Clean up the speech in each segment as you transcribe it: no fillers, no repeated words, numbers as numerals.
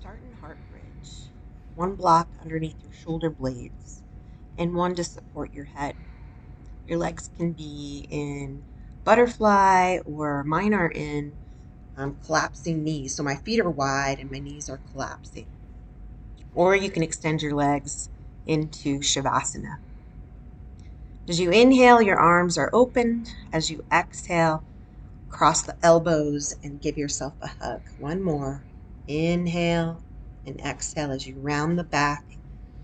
Start in heart bridge. One block underneath your shoulder blades and one to support your head. Your legs can be in butterfly, or mine are in collapsing knees. So my feet are wide and my knees are collapsing. Or you can extend your legs into Shavasana. As you inhale, your arms are open. As you exhale, cross the elbows and give yourself a hug. One more. Inhale and exhale as you round the back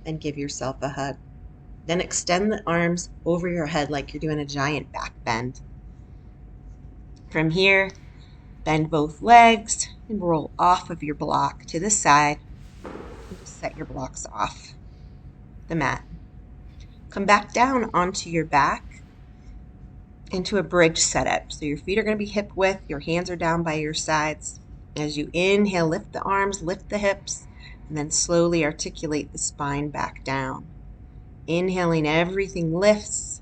and give yourself a hug. Then extend the arms over your head like you're doing a giant back bend. From here, bend both legs and roll off of your block to the side and just set your blocks off the mat. Come back down onto your back into a bridge setup. So your feet are going to be hip width, your hands are down by your sides. As you inhale, lift the arms, lift the hips, and then slowly articulate the spine back down. Inhaling, everything lifts.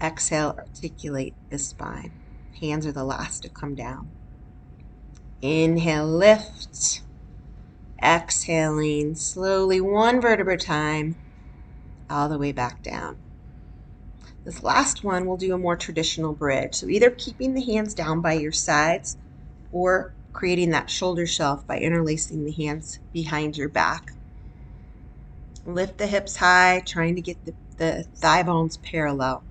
Exhale, articulate the spine. Hands are the last to come down. Inhale, lift. Exhaling, slowly, one vertebra at a time, all the way back down. This last one, we'll do a more traditional bridge. So either keeping the hands down by your sides or creating that shoulder shelf by interlacing the hands behind your back. Lift the hips high, trying to get the thigh bones parallel.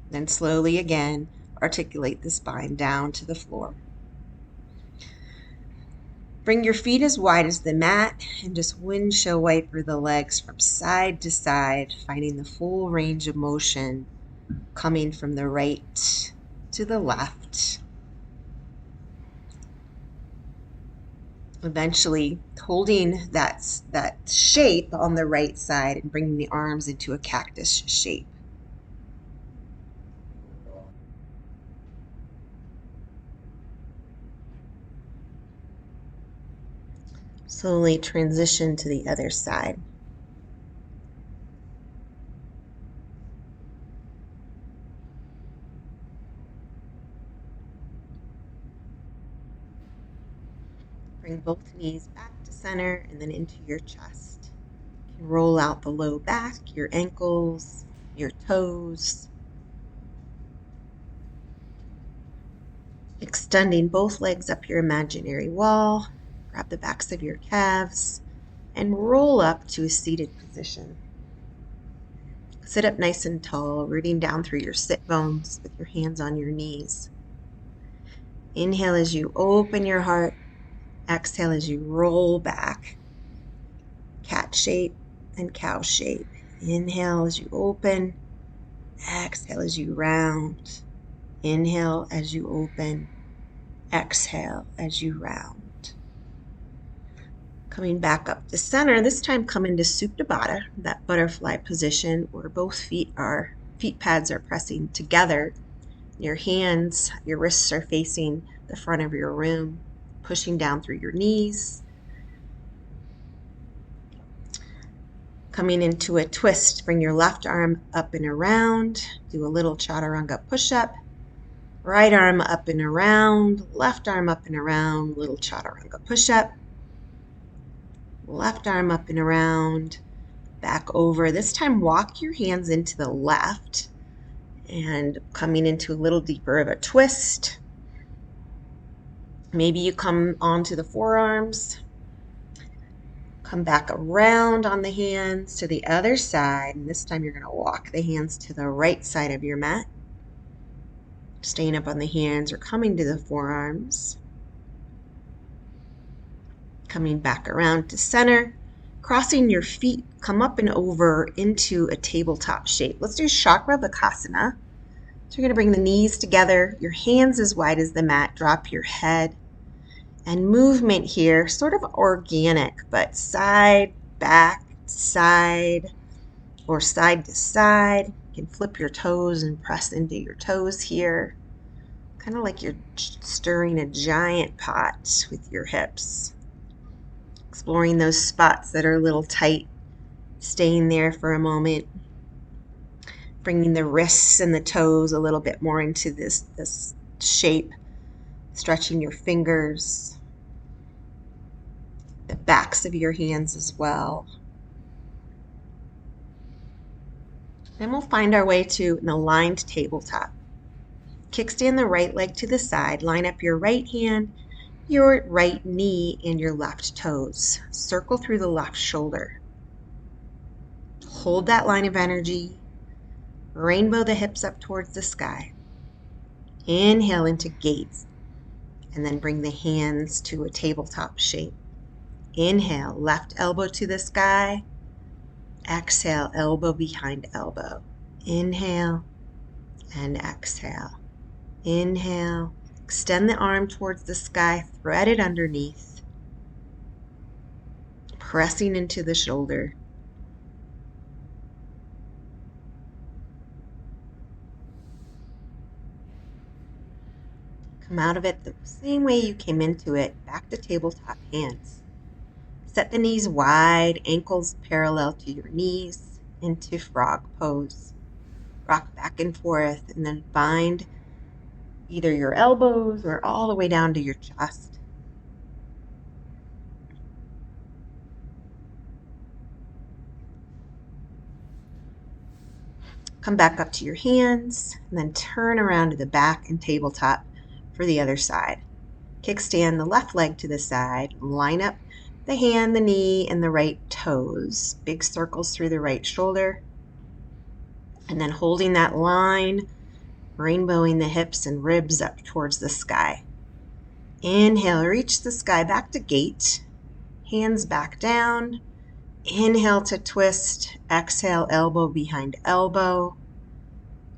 Then slowly again, articulate the spine down to the floor. Bring your feet as wide as the mat and just windshield wiper the legs from side to side, finding the full range of motion coming from the right to the left. Eventually holding that shape on the right side and bringing the arms into a cactus shape. Slowly transition to the other side. Bring both knees back to center and then into your chest. You can roll out the low back, your ankles, your toes. Extending both legs up your imaginary wall. Grab the backs of your calves and roll up to a seated position. Sit up nice and tall, rooting down through your sit bones with your hands on your knees. Inhale as you open your heart. Exhale as you roll back. Cat shape and cow shape. Inhale as you open. Exhale as you round. Inhale as you open. Exhale as you round. Coming back up to center, this time come into Supta Baddha, that butterfly position where both feet pads are pressing together. Your hands, your wrists are facing the front of your room, pushing down through your knees. Coming into a twist, bring your left arm up and around, do a little chaturanga push-up. Right arm up and around, left arm up and around, little chaturanga push-up. Left arm up and around, back over. This time walk your hands into the left and coming into a little deeper of a twist. Maybe you come onto the forearms. Come back around on the hands to the other side, and this time you're going to walk the hands to the right side of your mat. Staying up on the hands or coming to the forearms. Coming back around to center. Crossing your feet, come up and over into a tabletop shape. Let's do Chakravakasana. So you're going to bring the knees together, your hands as wide as the mat, drop your head. And movement here, sort of organic, but side, back, side, or side to side. You can flip your toes and press into your toes here. Kind of like you're stirring a giant pot with your hips. Exploring those spots that are a little tight, staying there for a moment. Bringing the wrists and the toes a little bit more into this shape. Stretching your fingers. The backs of your hands as well. Then we'll find our way to an aligned tabletop. Kickstand the right leg to the side, line up your right hand, your right knee, and your left toes. Circle through the left shoulder. Hold that line of energy. Rainbow the hips up towards the sky. Inhale into gates, and then bring the hands to a tabletop shape. Inhale, left elbow to the sky. Exhale, elbow behind elbow. Inhale and exhale. Inhale, extend the arm towards the sky, thread it underneath, pressing into the shoulder. Come out of it the same way you came into it, back to tabletop hands. Set the knees wide, ankles parallel to your knees, into frog pose. Rock back and forth, and then find either your elbows or all the way down to your chest. Come back up to your hands, and then turn around to the back and tabletop for the other side. Kickstand the left leg to the side, line up the hand, the knee, and the right toes. Big circles through the right shoulder. And then holding that line, rainbowing the hips and ribs up towards the sky. Inhale, reach the sky back to gate. Hands back down. Inhale to twist. Exhale, elbow behind elbow.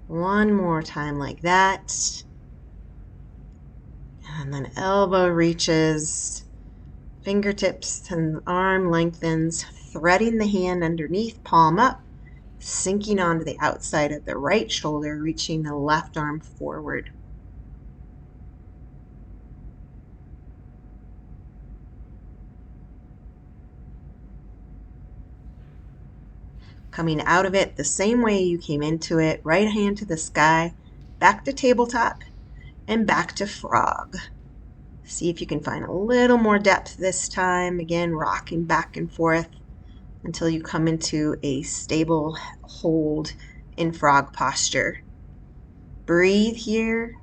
One more time like that. And then elbow reaches, fingertips and arm lengthens, threading the hand underneath, palm up, sinking onto the outside of the right shoulder, reaching the left arm forward. Coming out of it the same way you came into it, right hand to the sky, back to tabletop, and back to frog. See if you can find a little more depth this time. Again, rocking back and forth until you come into a stable hold in frog posture. Breathe here.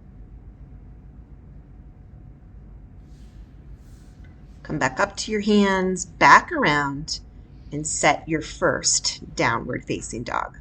Come back up to your hands, back around, and set your first downward facing dog.